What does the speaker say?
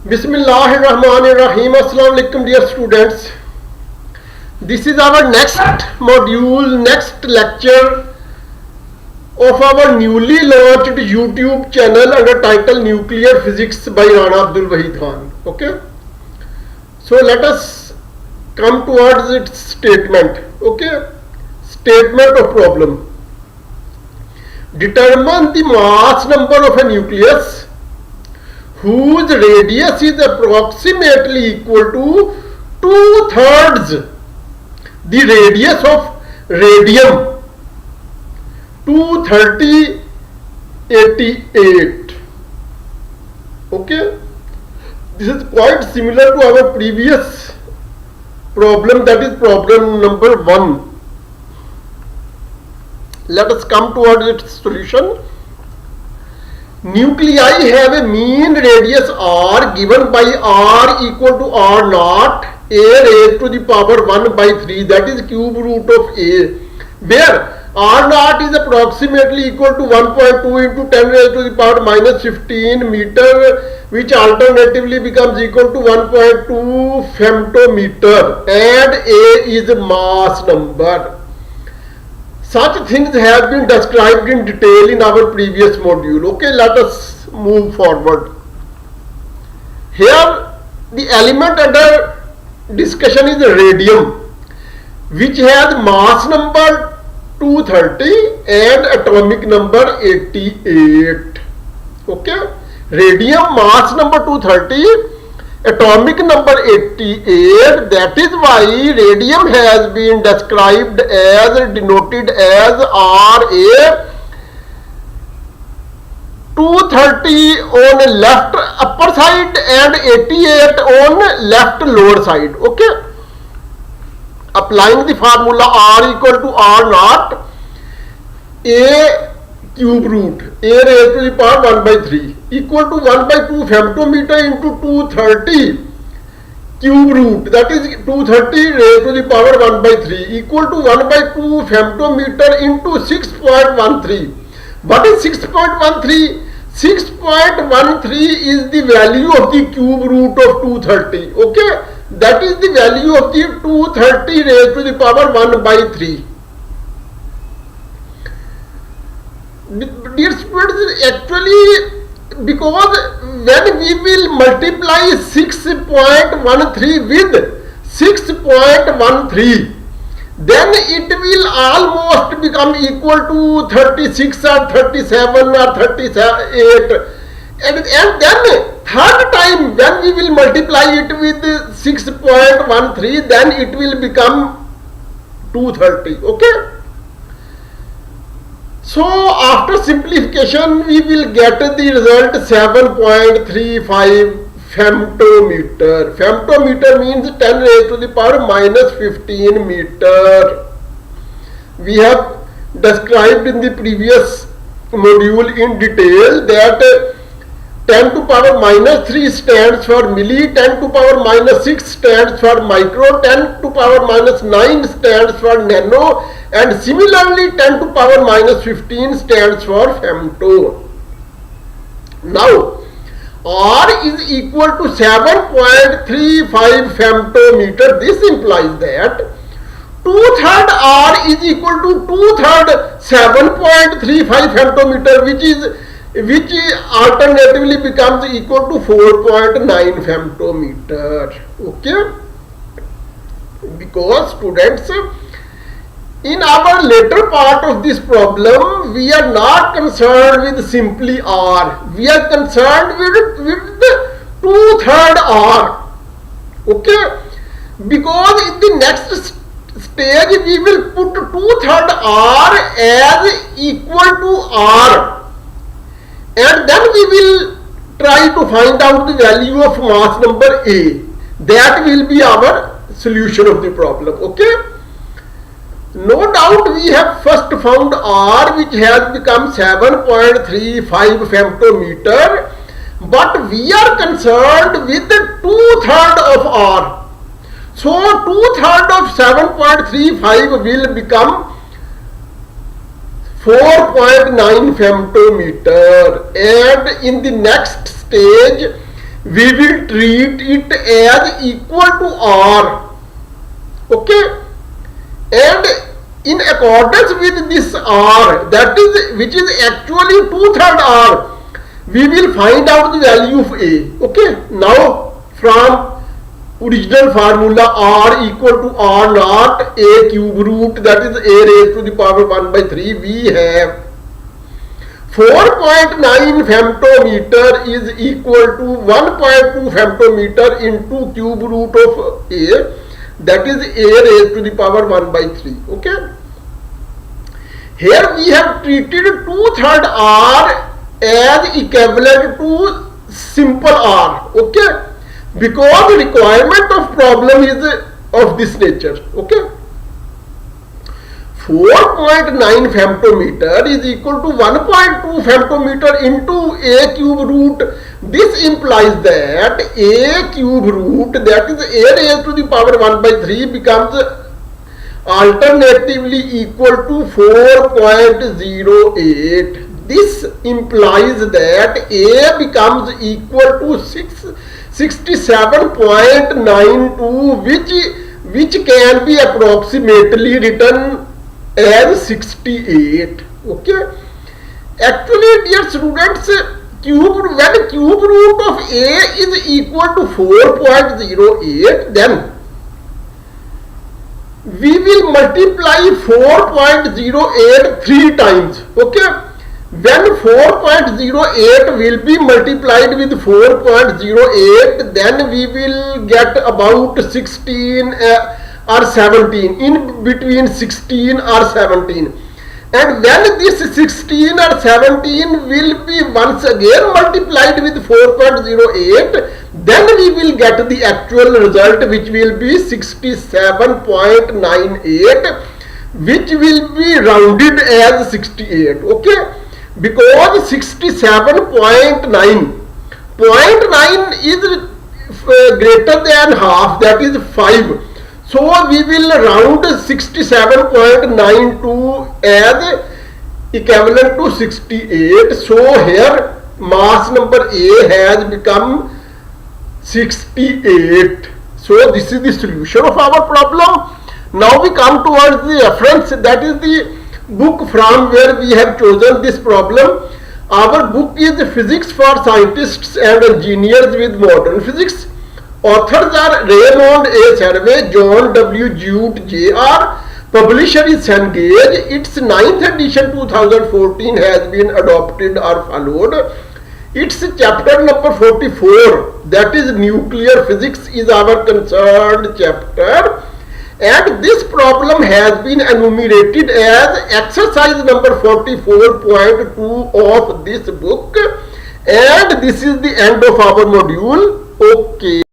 Bismillahirrahmanirrahim. Assalamu alaikum, dear students. This is our next module, next lecture of our newly launched YouTube channel under title Nuclear Physics by Rana Abdul Wahid Khan. Okay. So let us come towards its statement. Okay. Statement of problem. Determine the mass number of a nucleus whose radius is approximately equal to 2/3 the radius of radium 23088. Okay, this is quite similar to our previous problem, that is problem number 1. Let us come towards its solution. Nuclei have a mean radius r given by r equal to r naught a raised to the power 1 by 3, that is cube root of a, where r naught is approximately equal to 1.2 into 10 raised to the power minus 15 meter, which alternatively becomes equal to 1.2 femtometer, and a is mass number. Such things have been described in detail in our previous module. Okay, let us move forward. Here the element under discussion is radium, which has mass number 230 and atomic number 88. Okay, radium mass number 230, atomic number 88. That is why radium has been described as, denoted as Ra, 230 on left upper side and 88 on left lower side. Okay, applying the formula R equal to R naught a cube root a raised to the power 1 by 3 equal to 1 by 2 femtometer into 230 cube root, that is 230 raised to the power 1 by 3 equal to 1 by 2 femtometer into 6.13. What is 6.13? 6.13 is the value of the cube root of 230. Okay, that is the value of the 230 raised to the power 1 by 3. Dear students, actually, because when we will multiply 6.13 with 6.13, then it will almost become equal to 36 or 37 or 38, and then third time when we will multiply it with 6.13, then it will become 230. Okay, so after simplification we will get the result 7.35 femtometer. Femtometer means 10 raised to the power minus 15 meter. We have described in the previous module in detail that 10 to power minus 3 stands for milli, 10 to power minus 6 stands for micro, 10 to power minus 9 stands for nano, and similarly 10 to power minus 15 stands for femto. Now R is equal to 7.35 femtometer. This implies that 2/3 R is equal to 2/3 7.35 femtometer, which alternatively becomes equal to 4.9 femtometer. Okay, because students, in our later part of this problem, we are not concerned with simply R. We are concerned with the 2/3 R. Okay, because in the next stage we will put 2/3 R as equal to R, and then we will try to find out the value of mass number A. That will be our solution of the problem. Okay, no doubt we have first found R, which has become 7.35 femtometer, but we are concerned with the 2/3 of R. So 2/3 of 7.35 will become 4.9 femtometer, and in the next stage we will treat it as equal to r. Okay, and in accordance with this r, that is which is actually 2/3 r, we will find out the value of a. Okay, now from original formula r equal to r naught a cube root, that is a raised to the power 1 by 3, we have 4.9 femtometer is equal to 1.2 femtometer into cube root of a, that is a raised to the power 1 by 3. Okay, here we have treated 2/3 r as equivalent to simple r. Okay, because the requirement of problem is of this nature. Okay, 4.9 femtometer is equal to 1.2 femtometer into a cube root. This implies that a cube root, that is a raised to the power 1 by 3, becomes alternatively equal to 4.08. This implies that a becomes equal to 67.92, which can be approximately written as 68. Okay, actually dear students, when cube root of a is equal to 4.08, then we will multiply 4.08 3 times. Okay, when 4.08 will be multiplied with 4.08, then we will get about 16 or 17, in between 16 or 17, and when this 16 or 17 will be once again multiplied with 4.08, then we will get the actual result, which will be 67.98, which will be rounded as 68. Okay, because 67.9 is greater than half, that is 5. So we will round 67.92 as equivalent to 68. So here mass number A has become 68. So this is the solution of our problem. Now we come towards the reference, that is the book from where we have chosen this problem. Our book is Physics for Scientists and Engineers with Modern Physics. Authors are Raymond A. Survey, John W. Jute, Jr. Publisher is Cengage. Its 9th edition 2014 has been adopted or followed. Its chapter number 44, that is Nuclear Physics, is our concerned chapter. And this problem has been enumerated as exercise number 44.2 of this book. And this is the end of our module. Okay.